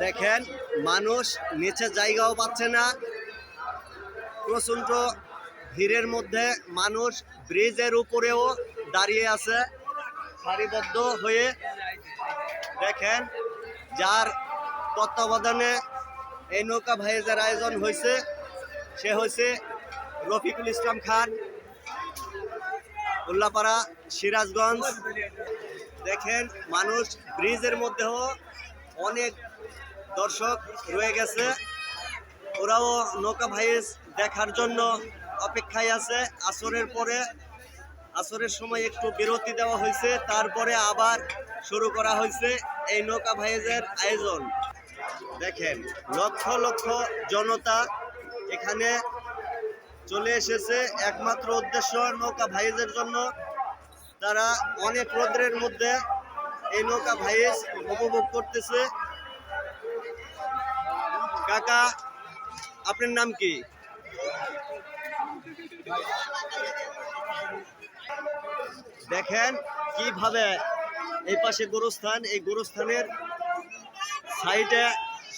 দেখেন মানুষ নিচে জায়গাও পাচ্ছে না, প্রচণ্ড ভিড়ের মধ্যে মানুষ ব্রিজের উপরেও দাঁড়িয়ে আছে সারিবদ্ধ হয়ে। দেখেন যার তত্ত্বাবধানে এই নৌকা ভাইজের আয়োজন হয়েছে সে হয়েছে রফিকুল ইসলাম খান, উল্লাপাড়া, সিরাজগঞ্জ। দেখেন মানুষ ব্রিজের মধ্যেও অনেক দর্শক রয়ে গেছে, ওরাও নৌকা ভাইজ দেখার জন্য অপেক্ষায় আছে। আসরের পরে আসরের সময় একটু বিরতি দেওয়া হয়েছে, তারপরে আবার শুরু করা হয়েছে এই নৌকা ভাইজের আয়োজন। দেখেন লক্ষ লক্ষ জনতা এখানে চলে এসেছে একমাত্র উদ্দেশ্য নৌকা ভাইজের জন্য। তারা অনেক রোদ্রের মধ্যে এই নৌকা ভাইজ উপভোগ করতেছে। কাকা, আপনার নাম কি? দেখেন কিভাবে এই পাশে গোরস্থান, এই গোরস্থানের সাইডে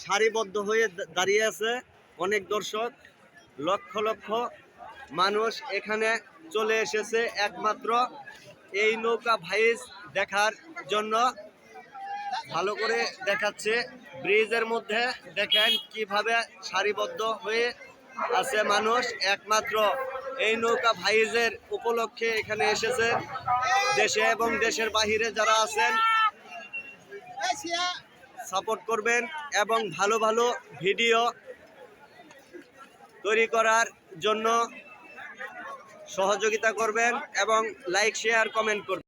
সারিবদ্ধ হয়ে দাঁড়িয়ে আছে অনেক দর্শক, লক্ষ লক্ষ মানুষ এখানে চলে এসেছে একমাত্র এই নৌকা ভাইজ দেখার জন্য। ভালো করে দেখাচ্ছে ব্রিজের মধ্যে, দেখেন কিভাবে সারিবদ্ধ হয়ে আছে মানুষ একমাত্র এই নৌকা ভাইজের উপলক্ষে এখানে এসেছে। দেশে এবং দেশের বাহিরে যারা আছেন সাপোর্ট করবেন এবং ভালো ভালো ভিডিও তৈরি করার জন্য সহযোগিতা করবেন এবং লাইক, শেয়ার, কমেন্ট করবেন।